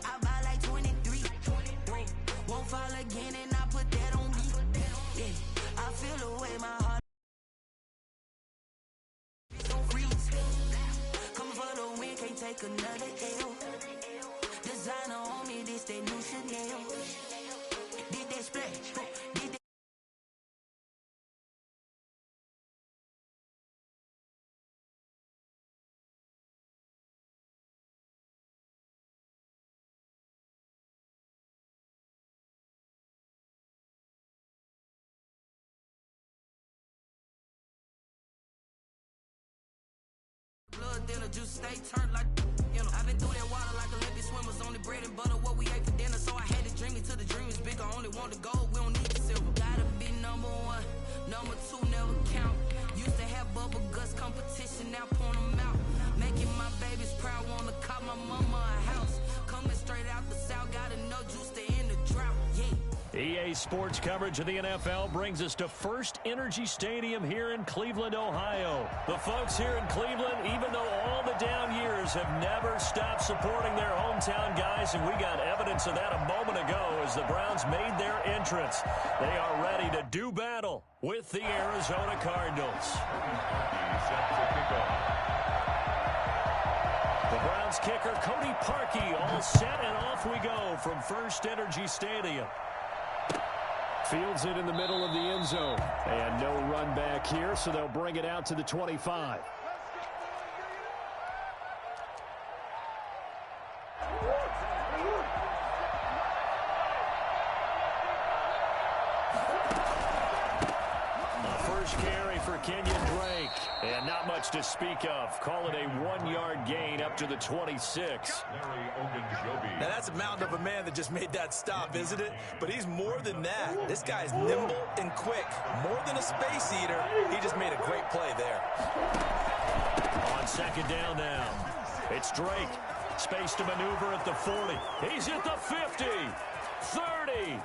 I buy like 23. Won't fall again and I put that on me. Yeah, I feel the way my heart don't freeze. Coming for the win, can't take another L. Designer on me, this that new Chanel. Did that splash? Did that? Blood dinner, juice stay turned like, you know. I've been through that water like Olympic swimmers. Only bread and butter, what we ate for dinner. So I had to dream it till the dream is big. I only want the gold, we don't need the silver. Gotta be number one, number two never count. Used to have bubble guts competition, now point them out. Making my babies proud, wanna call my mama a house. Coming straight out the south, got enough juice to end the drought, yeah. EA Sports coverage of the NFL brings us to First Energy Stadium here in Cleveland, Ohio. The folks here in Cleveland, even though all the down years, have never stopped supporting their hometown guys, and we got evidence of that a moment ago as the Browns made their entrance. They are ready to do battle with the Arizona Cardinals. The Browns kicker, Cody Parkey, all set, and off we go from First Energy Stadium. Fields it in the middle of the end zone. And no run back here, so they'll bring it out to the 25. First carry for Kenyon Drake. And not much to speak of. Call it a 1-yard gain up to the 26. Now that's a mountain of a man that just made that stop, isn't it? But he's more than that. This guy's nimble and quick. More than a space eater. He just made a great play there. On second down now. It's Drake. Space to maneuver at the 40. He's at the 50. 30.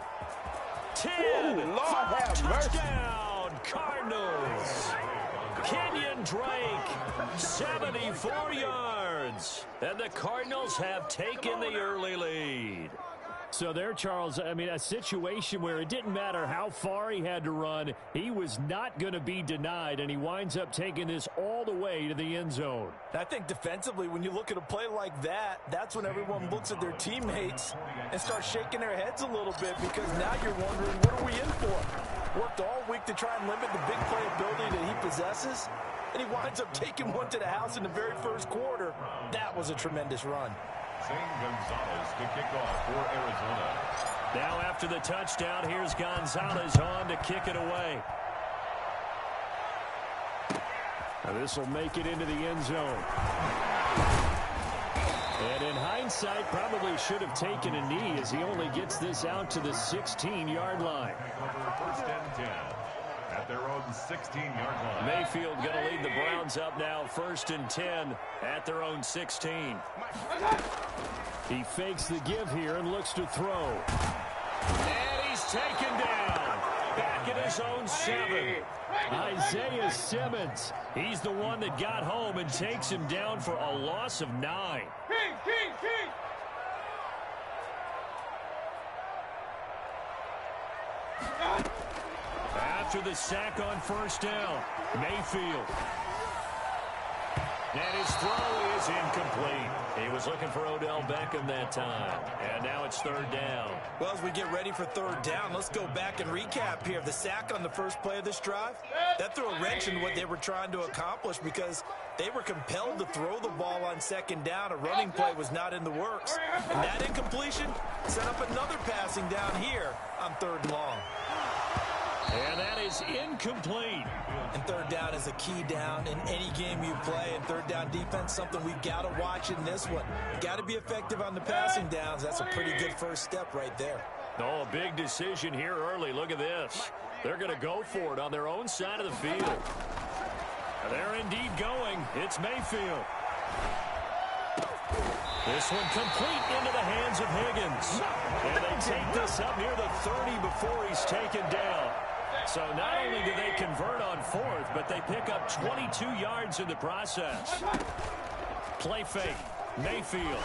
10. Touchdown, Cardinals. Kenyon Drake, 74 yards. And the Cardinals have taken the early lead. So there, Charles, I mean, a situation where it didn't matter how far he had to run. He was not going to be denied, and he winds up taking this all the way to the end zone. I think defensively, when you look at a play like that, that's when everyone looks at their teammates and starts shaking their heads a little bit, because now you're wondering, what are we in for? Worked all week to try and limit the big play ability that he possesses, and he winds up taking one to the house in the very first quarter. That was a tremendous run. Gonzalez to kick off for Arizona. Now after the touchdown, here's Gonzalez on to kick it away. Now this will make it into the end zone. And in hindsight, probably should have taken a knee, as he only gets this out to the 16-yard line. First and 10 at their own 16-yard line. Mayfield going to lead the Browns up now, first and 10 at their own 16. He fakes the give here and looks to throw. And he's taken down. Back at his own 7. Isaiah Simmons. He's the one that got home and takes him down for a loss of 9. After the sack on first down, Mayfield. And his throw is incomplete. He was looking for Odell Beckham that time. And now it's third down. Well, as we get ready for third down, let's go back and recap here. The sack on the first play of this drive, that threw a wrench in what they were trying to accomplish, because they were compelled to throw the ball on second down. A running play was not in the works. And that incompletion set up another passing down here on third and long. And that is incomplete. And third down is a key down in any game you play. And third down defense, something we've got to watch in this one. Got to be effective on the passing downs. That's a pretty good first step right there. Oh, a big decision here early. Look at this. They're going to go for it on their own side of the field. They're indeed going. It's Mayfield. This one complete into the hands of Higgins. And they take this up near the 30 before he's taken down. So not only do they convert on fourth, but they pick up 22 yards in the process. Play fake. Mayfield.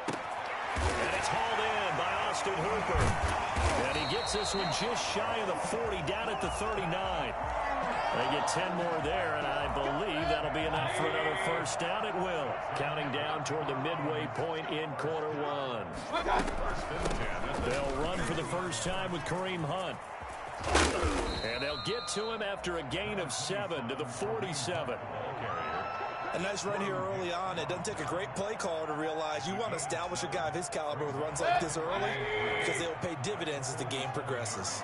And it's hauled in by Austin Hooper. And he gets this one just shy of the 40, down at the 39. They get 10 more there, and I believe that'll be enough for another first down. It will. Counting down toward the midway point in quarter one. They'll run for the first time with Kareem Hunt. And they'll get to him after a gain of 7 to the 47. A nice run here early on. It doesn't take a great play caller to realize you want to establish a guy of his caliber with runs like this early because they'll pay dividends as the game progresses.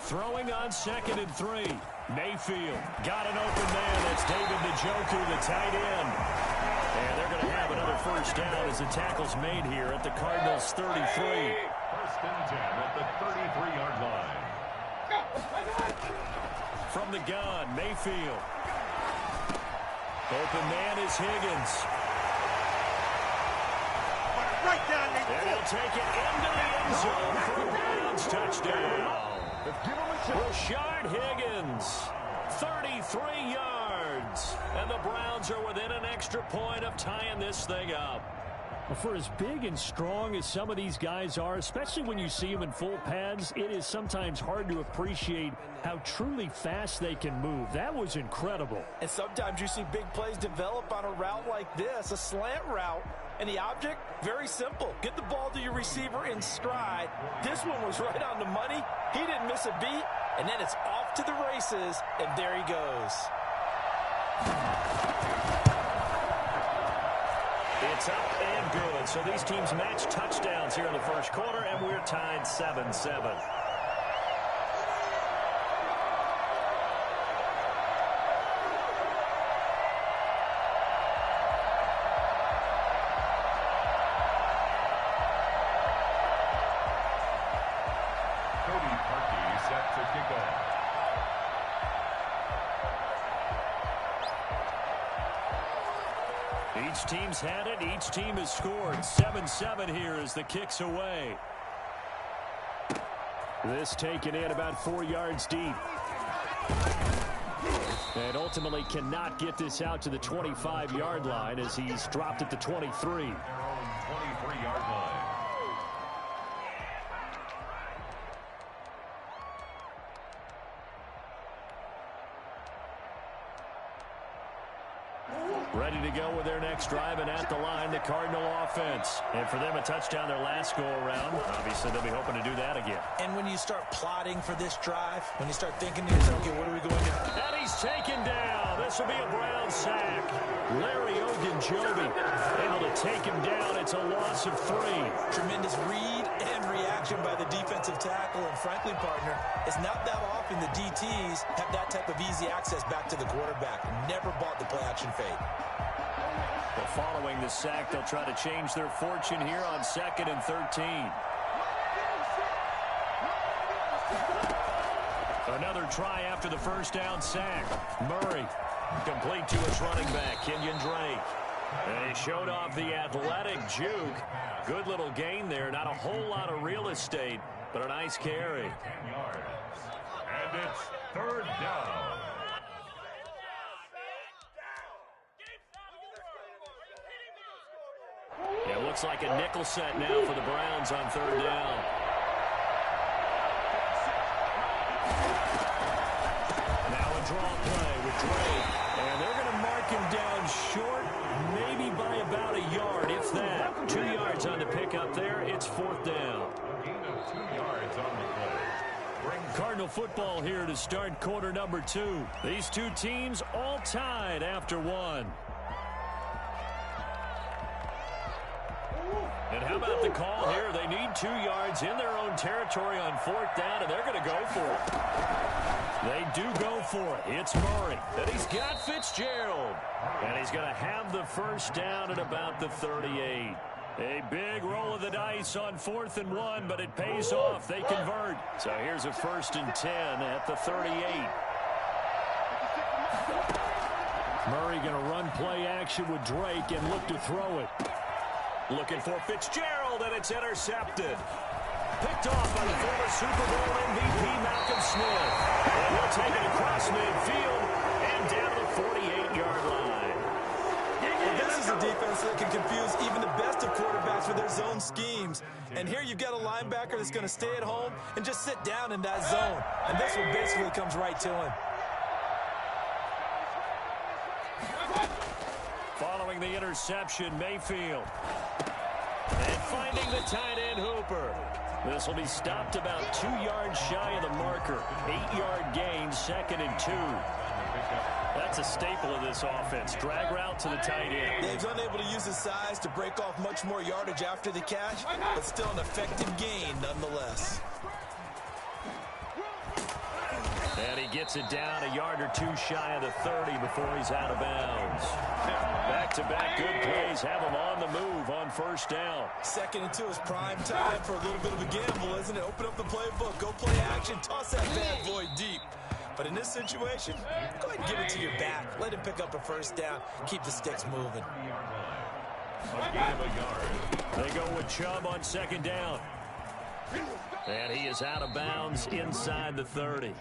Throwing on 2nd and 3. Mayfield got an open man. That's David Njoku, the tight end. And they're going to have another first down as the tackle's made here at the Cardinals' 33. First and 10 at the 33-yard line. From the gun, Mayfield. Open man is Higgins. And he'll take it into the end zone for a Browns touchdown. Rashard Higgins, 33 yards. And the Browns are within an extra point of tying this thing up. Well, for as big and strong as some of these guys are, especially when you see them in full pads, it is sometimes hard to appreciate how truly fast they can move. That was incredible. And sometimes you see big plays develop on a route like this, a slant route, and the object, very simple. Get the ball to your receiver in stride. This one was right on the money. He didn't miss a beat, and then it's off to the races, and there he goes. It's up and good. So these teams match touchdowns here in the first quarter, and we're tied 7-7. Each team's had it. Each team has scored. 7-7 here as the kick's away. This taken in about 4 yards deep. And ultimately cannot get this out to the 25-yard line as he's dropped at the 23. 23-yard line. Ready to go with their next drive, and at the line, the Cardinal offense. And for them, a touchdown their last go-around. Obviously, they'll be hoping to do that again. And when you start plotting for this drive, when you start thinking to yourself, okay, what are we going to do? And he's taken down. This will be a Brown sack. Larry Ogunjobi able to take him down. It's a loss of 3. Tremendous read and reaction by the defensive tackle. And frankly, partner, it's not that often the DTs have that type of easy access back to the quarterback. Never bought the play-action fade. Well, following the sack, they'll try to change their fortune here on 2nd and 13. Another try after the first down sack. Murray complete to his running back, Kenyon Drake. And he showed off the athletic juke. Good little gain there. Not a whole lot of real estate, but a nice carry. 10 yards. And it's third down. It looks like a nickel set now for the Browns on third down. Now a draw play with Drake. And they're going to mark him down short, maybe by about a yard, if that. 2 yards on the pickup there. It's fourth down. A gain of 2 yards on the play. Cardinal football here to start quarter number 2. These two teams all tied after 1. And how about the call here? They need 2 yards in their own territory on fourth down, and they're going to go for it. They do go for it. It's Murray. And he's got Fitzgerald. And he's going to have the first down at about the 38. A big roll of the dice on 4th and 1, but it pays off. They convert. So here's a 1st and 10 at the 38. Murray going to run play action with Drake and look to throw it. Looking for Fitzgerald, and it's intercepted. Picked off by the former Super Bowl MVP Malcolm Smith. And he'll take it across midfield and down to the 48-yard line. Well, this is a defense that can confuse even the best of quarterbacks with their zone schemes. And here you've got a linebacker that's going to stay at home and just sit down in that zone. And this one basically comes right to him. Following the interception, Mayfield. And finding the tight end, Hooper. This will be stopped about 2 yards shy of the marker. 8-yard gain, 2nd and 2. That's a staple of this offense. Drag route to the tight end. Dave's unable to use his size to break off much more yardage after the catch, but still an effective gain nonetheless. And he gets it down a yard or two shy of the 30 before he's out of bounds. Back-to-back good plays have him on the move on first down. 2nd and 2 is prime time for a little bit of a gamble, isn't it? Open up the playbook, go play action, toss that bad boy deep. But in this situation, go ahead and give it to your back. Let him pick up a first down. Keep the sticks moving. They go with Chubb on 2nd down. And he is out of bounds inside the 30.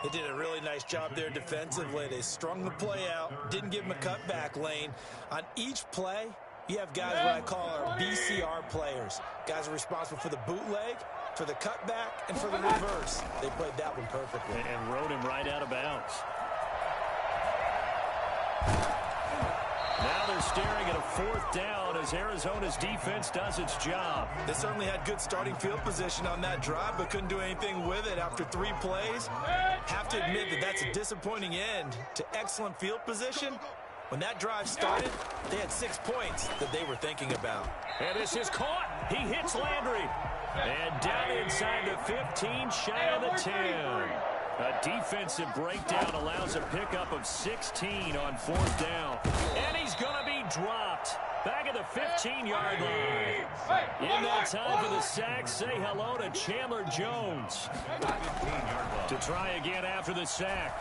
They did a really nice job there defensively. They strung the play out, didn't give him a cutback lane. On each play, you have guys what I call our BCR players. Guys are responsible for the bootleg, for the cutback, and for the reverse. They played that one perfectly. And rode him right out of bounds. Now they're staring at a 4th down as Arizona's defense does its job. They certainly had good starting field position on that drive, but couldn't do anything with it after 3 plays. Have to admit that that's a disappointing end to excellent field position. When that drive started, they had 6 points that they were thinking about. And this is caught. He hits Landry. And down inside the 15, shy of the 10. A defensive breakdown allows a pickup of 16 on 4th down. And he's going to be dropped. Back at the 15-yard line. In that time for the sack, say hello to Chandler Jones. To try again after the sack.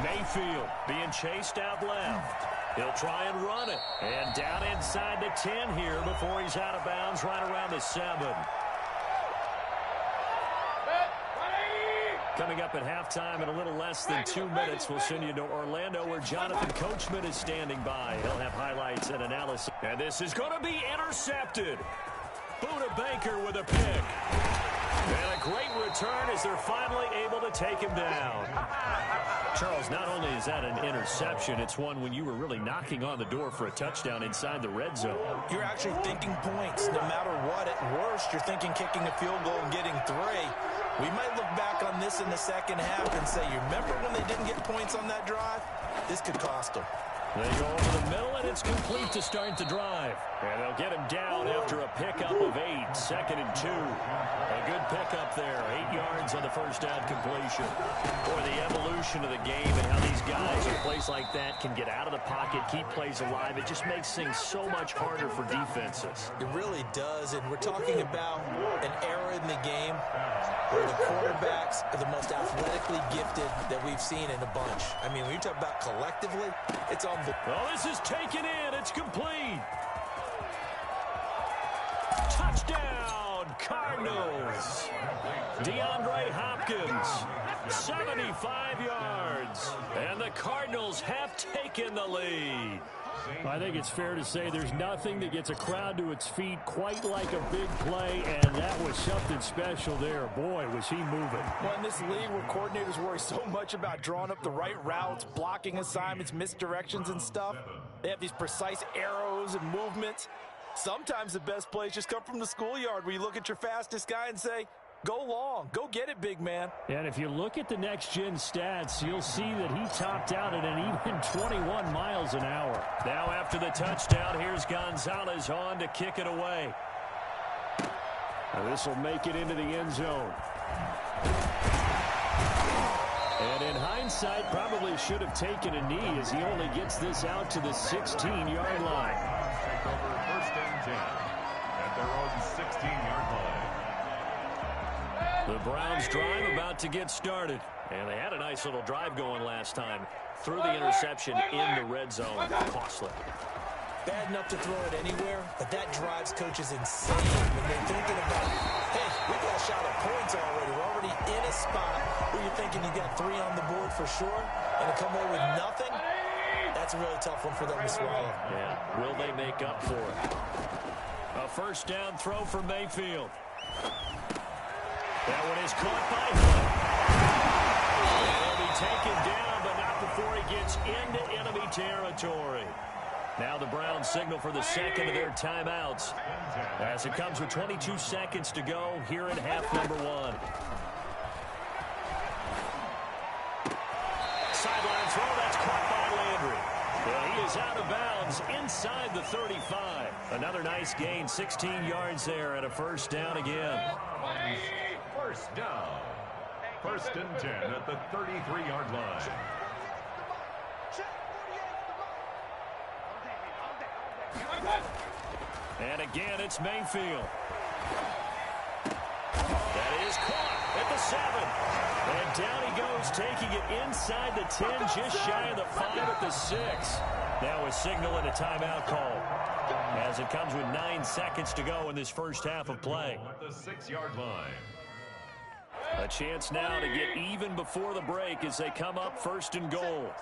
Mayfield being chased out left. He'll try and run it. And down inside the 10 here before he's out of bounds right around the 7. Coming up at halftime in a little less than 2 minutes, we'll send you to Orlando where Jonathan Coachman is standing by. He'll have highlights and analysis. And this is going to be intercepted. Buda Baker with a pick. And a great return as they're finally able to take him down. Charles, not only is that an interception, it's one when you were really knocking on the door for a touchdown inside the red zone. You're actually thinking points no matter what. At worst, you're thinking kicking a field goal and getting 3. We might look back on this in the second half and say, you remember when they didn't get points on that drive? This could cost them. They go over the middle, and it's complete to start the drive. And they'll get him down after a pickup of 8, 2nd and 2. A good pickup there, 8 yards on the first down completion. Boy, the evolution of the game and how these guys in a place like that can get out of the pocket, keep plays alive, it just makes things so much harder for defenses. It really does, and we're talking about an era in the game where the quarterbacks are the most athletically gifted that we've seen in a bunch. I mean, when you talk about collectively, it's unbelievable. Well, this is taken in. It's complete. Touchdown, Cardinals. DeAndre Hopkins, 75 yards. And the Cardinals have taken the lead. I think it's fair to say there's nothing that gets a crowd to its feet quite like a big play, and that was something special there. Boy, was he moving. Well, in this league where coordinators worry so much about drawing up the right routes, blocking assignments, misdirections and stuff, they have these precise arrows and movements. Sometimes the best plays just come from the schoolyard where you look at your fastest guy and say, go long. Go get it, big man. And if you look at the next-gen stats, you'll see that he topped out at an even 21 miles an hour. Now after the touchdown, here's Gonzalez on to kick it away. This will make it into the end zone. And in hindsight, probably should have taken a knee as he only gets this out to the 16-yard line. Take over 1st and 10 at their own 16-yard line. The Browns drive about to get started. And they had a nice little drive going last time. Threw the interception in the red zone. Costly. Bad enough to throw it anywhere, but that drives coaches insane when they're thinking about, hey, we got a shot at points already. We're already in a spot where you're thinking you got 3 on the board for sure, and to come away with nothing, that's a really tough one for them to swallow. Yeah, will they make up for it? A first down throw for Mayfield. That one is caught by Hunt. He'll be taken down, but not before he gets into enemy territory. Now the Browns signal for the second of their timeouts as it comes with 22 seconds to go here in half number 1. Sideline throw, that's caught by Landry. Well, he is out of bounds inside the 35. Another nice gain, 16 yards there, and a first down again. First down. 1st and 10 at the 33-yard line. And again, it's Mayfield. That is caught at the 7. And down he goes, taking it inside the 10, just shy of the 5 at the 6. Now a signal and a timeout call as it comes with 9 seconds to go in this first half of play. At the 6-yard line. A chance now to get even before the break as they come up 1st and goal.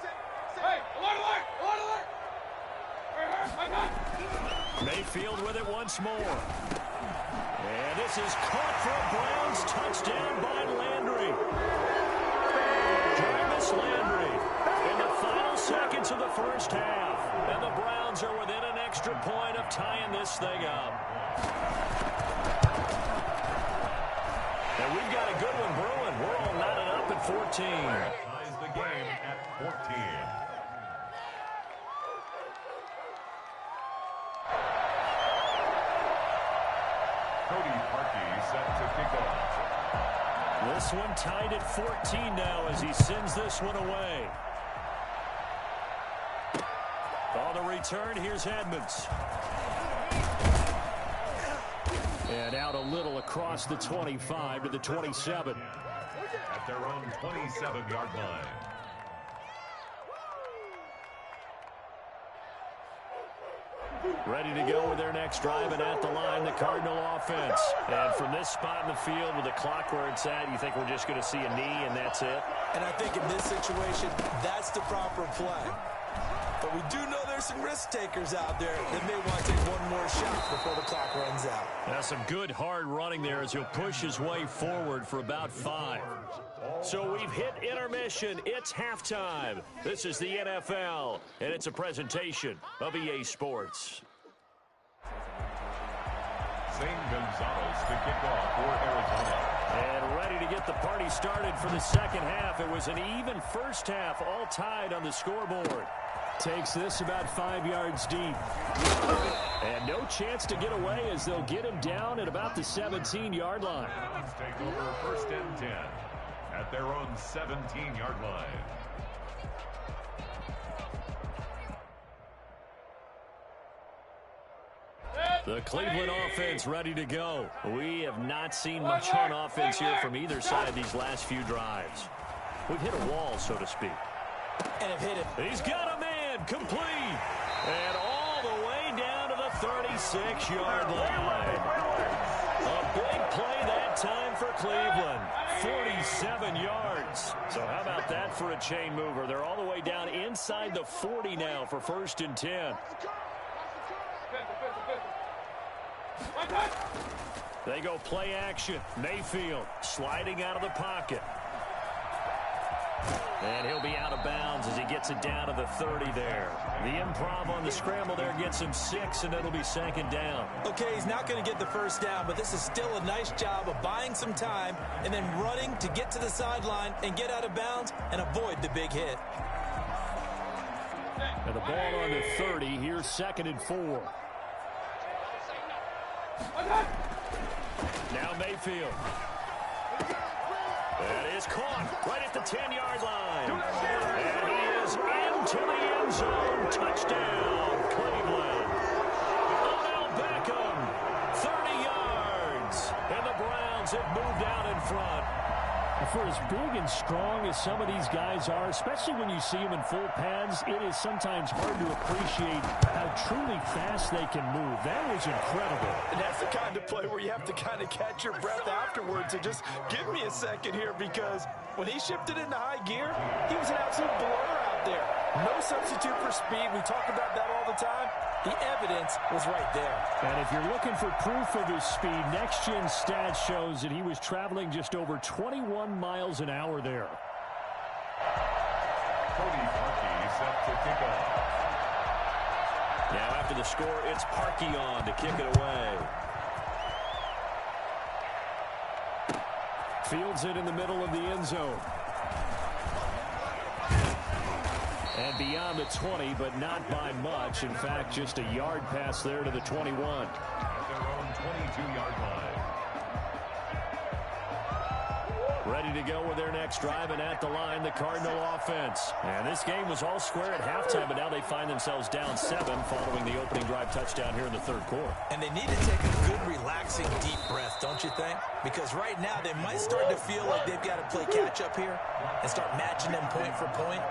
Mayfield with it once more. And this is caught for a Browns touchdown by Landry. Jarvis Landry in the final seconds of the first half. And the Browns are within an extra point of tying this thing up. And we've got a good one brewing. We're all knotted up at 14. Ties the game at 14. Set to kick off. This one tied at 14 now as he sends this one away. On the return, here's Edmonds. And out a little across the 25 to the 27. At their own 27-yard line. Ready to go with their next drive, and at the line, the Cardinal offense. And from this spot in the field with the clock where it's at, you think we're just going to see a knee and that's it? And I think in this situation, that's the proper play. But we do know there's some risk takers out there that may want to take one more shot before the clock runs out. Now some good hard running there as he'll push his way forward for about 5. So we've hit intermission. It's halftime. This is the NFL, and it's a presentation of EA Sports. Zane Gonzalez to kick off for Arizona. And ready to get the party started for the second half. It was an even first half, all tied on the scoreboard. Takes this about 5 yards deep. And no chance to get away as they'll get him down at about the 17-yard line. Let's take over 1st and 10 at their own 17-yard line. The Cleveland offense ready to go. We have not seen much on offense here from either side these last few drives. We've hit a wall, so to speak. And have hit it. He's got a man, complete. And all the way down to the 36-yard line. A big play that time for Cleveland. 47 yards. So how about that for a chain mover? They're all the way down inside the 40 now for 1st and 10. They go play action. Mayfield sliding out of the pocket. And he'll be out of bounds as he gets it down to the 30 there. The improv on the scramble there gets him 6, and it'll be 2nd down. Okay, he's not going to get the first down, but this is still a nice job of buying some time and then running to get to the sideline and get out of bounds and avoid the big hit. And the ball on the 30. Here's 2nd and 4. Now Mayfield. That is caught right at the 10-yard line. And he is into the end zone. Touchdown, Cleveland. Odell Beckham, 30 yards. And the Browns have moved out in front. For as big and strong as some of these guys are, especially when you see them in full pads, it is sometimes hard to appreciate how truly fast they can move. That was incredible. And that's the kind of play where you have to kind of catch your breath afterwards and just give me a second here, because when he shifted into high gear, he was an absolute blur out there. No substitute for speed. We talk about that all the time. The evidence was right there. And if you're looking for proof of his speed, Next Gen Stats shows that he was traveling just over 21 miles an hour there. Cody Parkey set to kick off. Now after the score, it's Parkey on to kick it away. Fields it in the middle of the end zone. And beyond the 20, but not by much. In fact, just a yard pass there to the 21. At their own 22-yard line. Ready to go with their next drive, and at the line, the Cardinal offense. And this game was all square at halftime, but now they find themselves down 7 following the opening drive touchdown here in the third quarter. And they need to take a good, relaxing, deep breath, don't you think? Because right now they might start to feel like they've got to play catch-up here and start matching them point for point.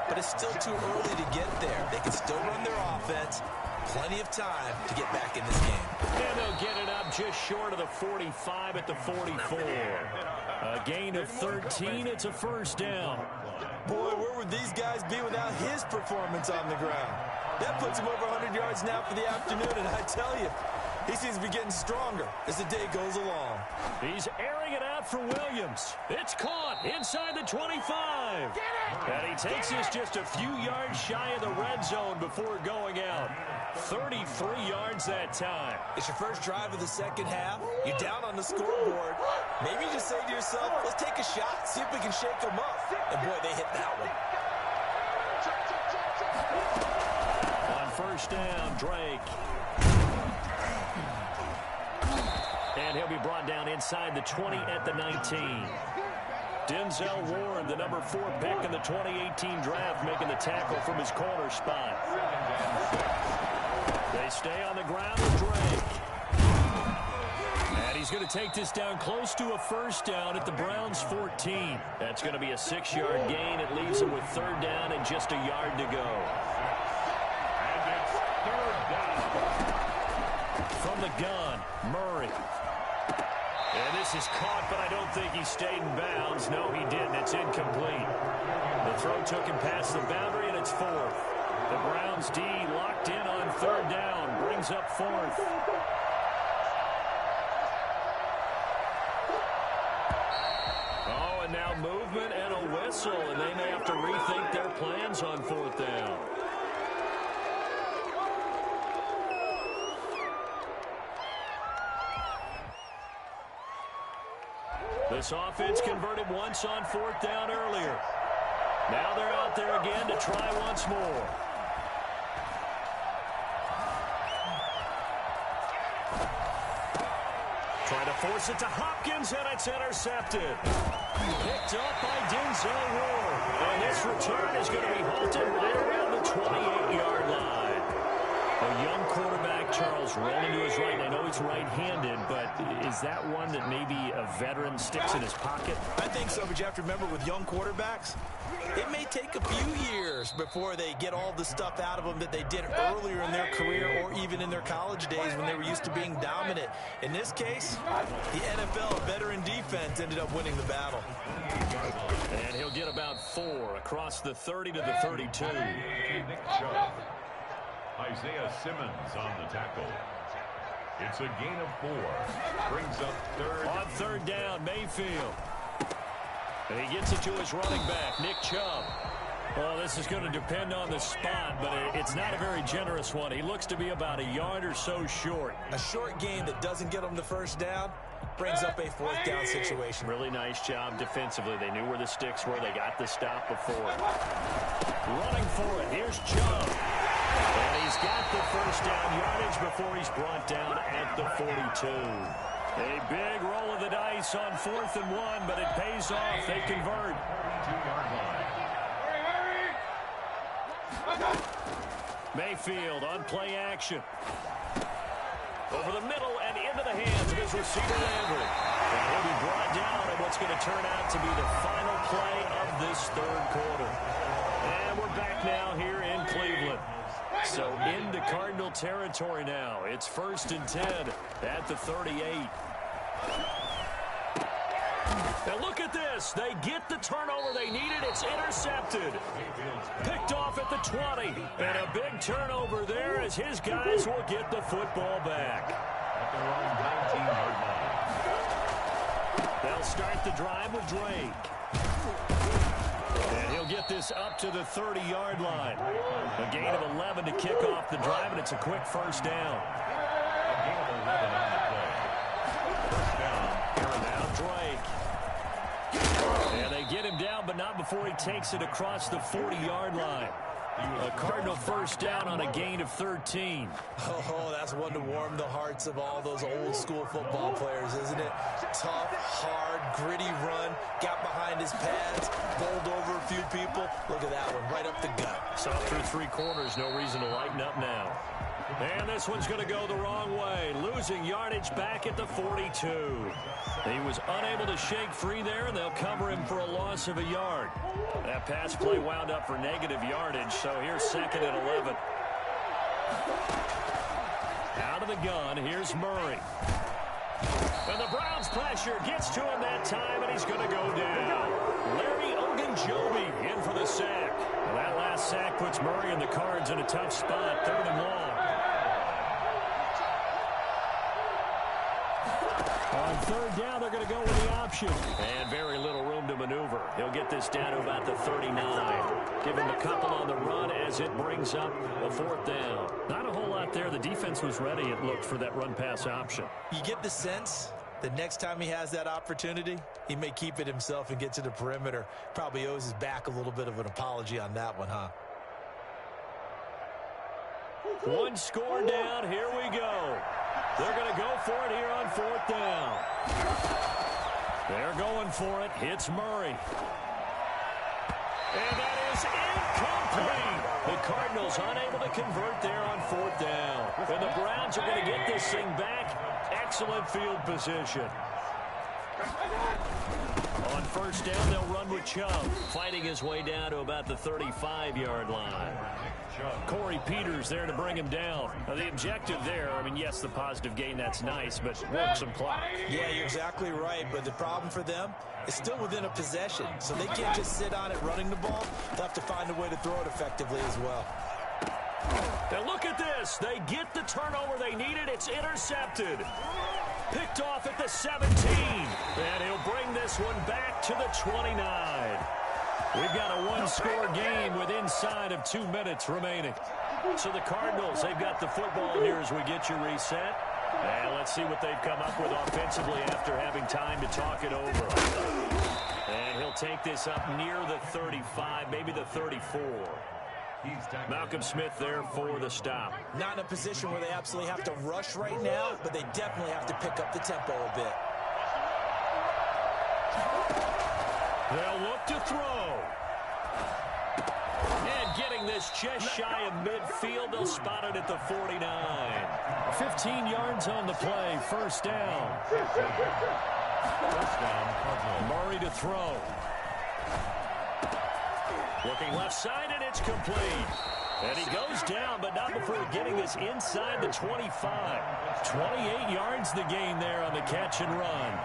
But it's still too early to get there. They can still run their offense. Plenty of time to get back in this game. And they'll get it up just short of the 45 at the 44. A gain of 13. It's a first down. Boy, where would these guys be without his performance on the ground? That puts him over 100 yards now for the afternoon, and I tell you, he seems to be getting stronger as the day goes along. He's airing it out for Williams. It's caught inside the 25. And he takes us just a few yards shy of the red zone before going out. 33 yards that time. It's your first drive of the second half. You're down on the scoreboard. Maybe you just say to yourself, let's take a shot, see if we can shake them up. And boy, they hit that one. On first down, Drake. And he'll be brought down inside the 20 at the 19. Denzel Ward, the number 4 pick in the 2018 draft, making the tackle from his corner spot. They stay on the ground with Drake. And he's going to take this down close to a first down at the Browns' 14. That's going to be a 6-yard gain. It leaves him with third down and just a yard to go. And it's third down. From the gun, Murray. And this is caught, but I don't think he stayed in bounds. No, he didn't. It's incomplete. The throw took him past the boundary, and it's fourth. The Browns' D locked in on third down. Brings up fourth. Oh, and now movement and a whistle, and they may have to rethink their plans on fourth down. This offense converted once on fourth down earlier. Now they're out there again to try once more. Trying to force it to Hopkins, and it's intercepted. Picked up by Denzel Ward. And this return is going to be halted right around the 28-yard line. A young quarterback, Charles, rolling to his right. And I know he's right-handed, but is that one that maybe a veteran sticks in his pocket? I think so, but you have to remember with young quarterbacks, it may take a few years before they get all the stuff out of them that they did earlier in their career or even in their college days when they were used to being dominant. In this case, the NFL veteran defense ended up winning the battle. And he'll get about 4 across the 30 to the 32. Isaiah Simmons on the tackle. It's a gain of 4. Brings up third. On third down, Mayfield. And he gets it to his running back, Nick Chubb. Well, this is going to depend on the spot, but it's not a very generous one. He looks to be about a yard or so short. A short gain that doesn't get him the first down brings up a fourth down situation. Really nice job defensively. They knew where the sticks were. They got the stop before. Running for it. Here's Chubb. And he's got the first down yardage before he's brought down at the 42. A big roll of the dice on 4th and 1, but it pays off. They convert. 2-yard line. Mayfield on play action. Over the middle and into the hands of his receiver, Landry. And he'll be brought down in what's going to turn out to be the final play of this third quarter. And we're back now here in Cleveland. So into Cardinal territory now. It's 1st and 10 at the 38. Now look at this. They get the turnover they needed. It's intercepted. Picked off at the 20. And a big turnover there as his guys will get the football back. At their own 19-yard line. They'll start the drive with Drake. And he'll get this up to the 30-yard line. A gain of 11 to kick off the drive, and it's a quick first down. A gain of 11 on the play. First down. Here now, Drake. And they get him down, but not before he takes it across the 40-yard line. A Cardinal first down on a gain of 13. Oh, that's one to warm the hearts of all those old-school football players, isn't it? Tough, hard, gritty run, got behind his pads, bowled over a few people. Look at that one, right up the gut. So through 3 quarters, no reason to lighten up now. And this one's going to go the wrong way, losing yardage back at the 42. He was unable to shake free there, and they'll cover him for a loss of a yard. That pass play wound up for negative yardage, so here's 2nd and 11. Out of the gun, here's Murray. And the Browns pressure gets to him that time, and he's going to go down. Larry Ogunjobi in for the sack. Well, that last sack puts Murray and the Cards in a tough spot, 3rd and long. On 3rd down, they're going to go with the option. And very little room to maneuver. He'll get this down to about the 39. Give him a couple on the run as it brings up a 4th down. Not a whole lot there. The defense was ready, it looked, for that run-pass option. You get the sense that next time he has that opportunity, he may keep it himself and get to the perimeter. Probably owes his back a little bit of an apology on that one, huh? One score down. Here we go. They're going to go for it here on 4th down. They're going for it. It's Murray. And that is incomplete. The Cardinals unable to convert there on 4th down. And the Browns are going to get this thing back. Excellent field position. On 1st down, they'll run with Chubb, fighting his way down to about the 35-yard line. Corey Peters there to bring him down. Now, the objective there, I mean, yes, the positive gain, that's nice, but work some clock. Yeah, you're exactly right, but the problem for them is still within a possession, so they can't just sit on it running the ball. They'll have to find a way to throw it effectively as well. Now look at this. They get the turnover they needed. It's intercepted. Picked off at the 17. And he'll bring this one back to the 29. We've got a one-score game with inside of 2 minutes remaining. So the Cardinals, they've got the football here as we get you reset. And let's see what they've come up with offensively after having time to talk it over. And he'll take this up near the 35, maybe the 34. Malcolm Smith there for the stop. Not in a position where they absolutely have to rush right now, but they definitely have to pick up the tempo a bit. They'll look to throw. And getting this just shy of midfield, they'll spot it at the 49. 15 yards on the play, 1st down. Murray to throw. Looking left side, and it's complete. And he goes down, but not before getting this inside the 25. 28 yards the gain there on the catch and run.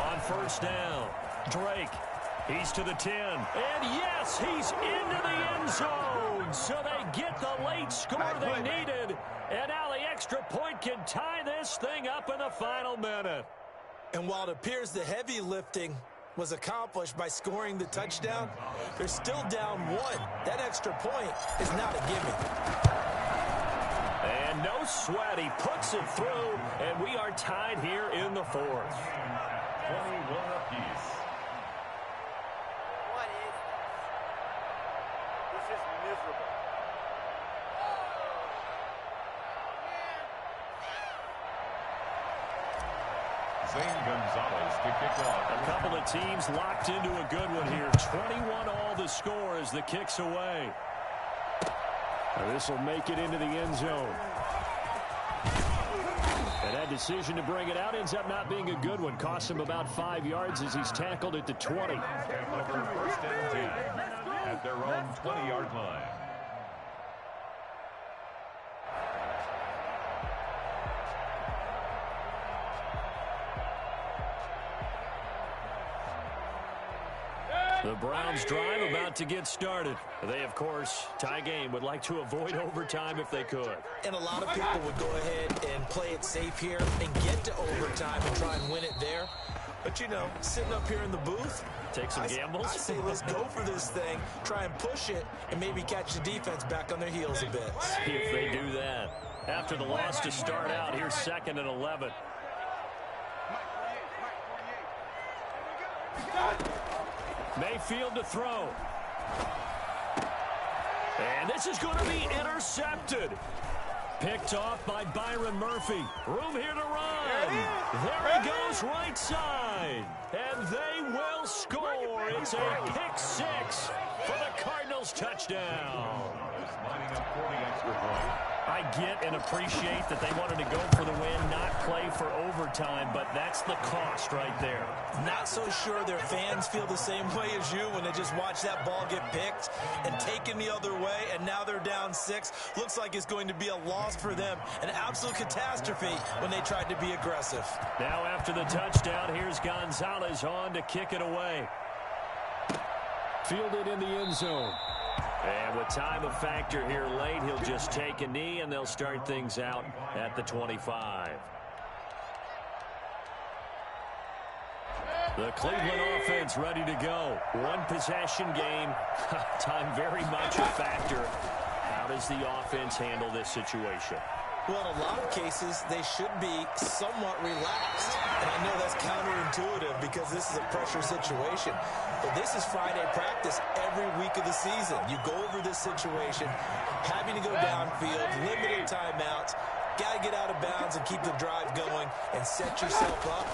On 1st down, Drake. He's to the 10. And yes, he's into the end zone. So they get the late score they needed. And now the extra point can tie this thing up in the final minute. And while it appears the heavy lifting was accomplished by scoring the touchdown, they're still down 1. That extra point is not a gimme. And no sweat. He puts it through, and we are tied here in the 4th. 21 apiece. What is this? This is miserable. Zane Gonzalez to kick off. A couple of teams locked into a good one here. 21 all the score as the kick's away. This will make it into the end zone. And that decision to bring it out ends up not being a good one. Costs him about 5 yards as he's tackled at the 20. Over first and 10 at their own 20-yard line. The Browns drive about to get started. They, of course, tie game, would like to avoid overtime if they could. And a lot of people would go ahead and play it safe here and get to overtime and try and win it there. But, you know, sitting up here in the booth, take some gambles. I say let's go for this thing, try and push it, and maybe catch the defense back on their heels a bit. If they do that. After the loss to start out, here's 2nd and 11. Mayfield to throw. And this is going to be intercepted. Picked off by Byron Murphy. Room here to run. There he goes, right side. And they will score. It's a pick 6 for the Cardinals touchdown. Lining up for the extra point. I get and appreciate that they wanted to go for the win, not play for overtime, but that's the cost right there. Not so sure their fans feel the same way as you when they just watch that ball get picked and taken the other way, and now they're down 6. Looks like it's going to be a loss for them, an absolute catastrophe when they tried to be aggressive. Now after the touchdown, here's Gonzalez on to kick it away. Fielded in the end zone. And with time a factor here late, he'll just take a knee, and they'll start things out at the 25. The Cleveland offense ready to go. One possession game. Time very much a factor. How does the offense handle this situation? Well, in a lot of cases, they should be somewhat relaxed. And I know that's counterintuitive because this is a pressure situation. But this is Friday practice every week of the season. You go over this situation, having to go downfield, limited timeouts, got to get out of bounds and keep the drive going and set yourself up.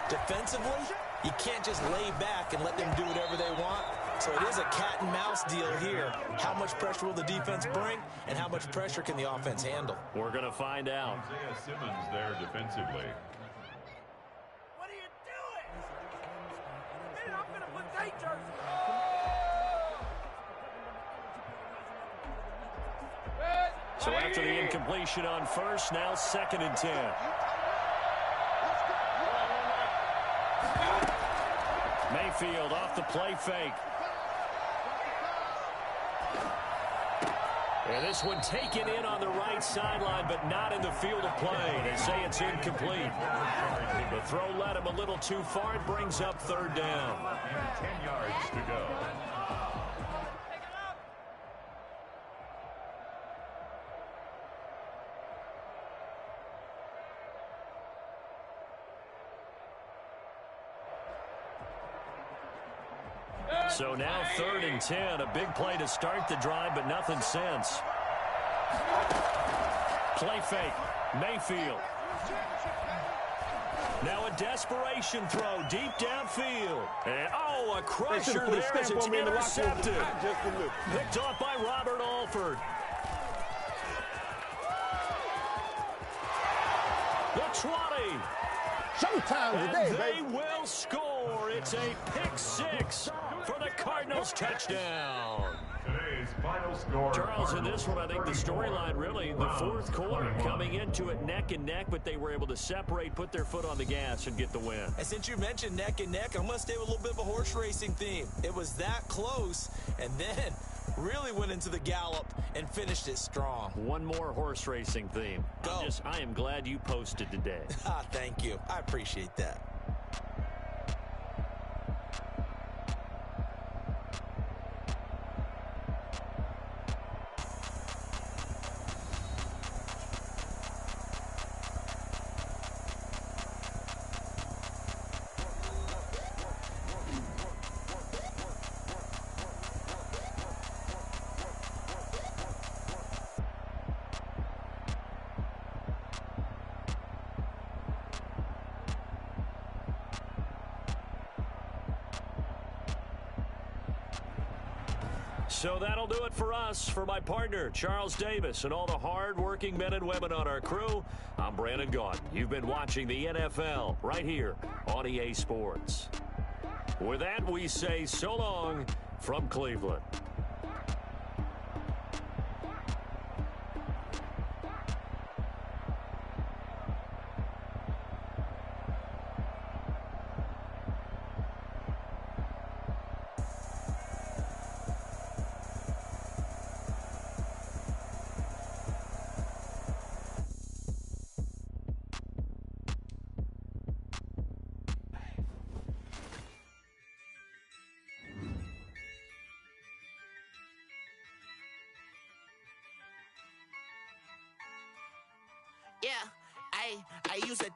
Defensively, you can't just lay back and let them do whatever they want. So it is a cat-and-mouse deal here. How much pressure will the defense bring, and how much pressure can the offense handle? We're going to find out. Isaiah Simmons there defensively. What are you doing? Man, I'm going to put that jersey on. So after the incompletion on first, now 2nd and 10. Mayfield off the play fake. And this one taken in on the right sideline, but not in the field of play. They say it's incomplete. The throw led him a little too far. It brings up 3rd down. 10 yards to go. So now 3rd and 10. A big play to start the drive, but nothing since. Play fake. Mayfield. Now a desperation throw deep downfield. And, oh, a crusher there as it's intercepted. Picked off by Robert Alford. The 20. Showtime today, and they baby. will score. It's a pick 6 for the Cardinals touchdown. Today's final score. Charles, in this one, I think the storyline really, the 4th quarter, coming into it neck and neck, but they were able to separate, put their foot on the gas, and get the win. And since you mentioned neck and neck, I'm going to stay with a little bit of a horse racing theme. It was that close, and then really went into the gallop and finished it strong. One more horse racing theme. Go. I am glad you posted today. Thank you. I appreciate that. So that'll do it for us. For my partner, Charles Davis, and all the hard-working men and women on our crew, I'm Brandon Gaudin. You've been watching the NFL right here on EA Sports. With that, we say so long from Cleveland. Yeah, I use a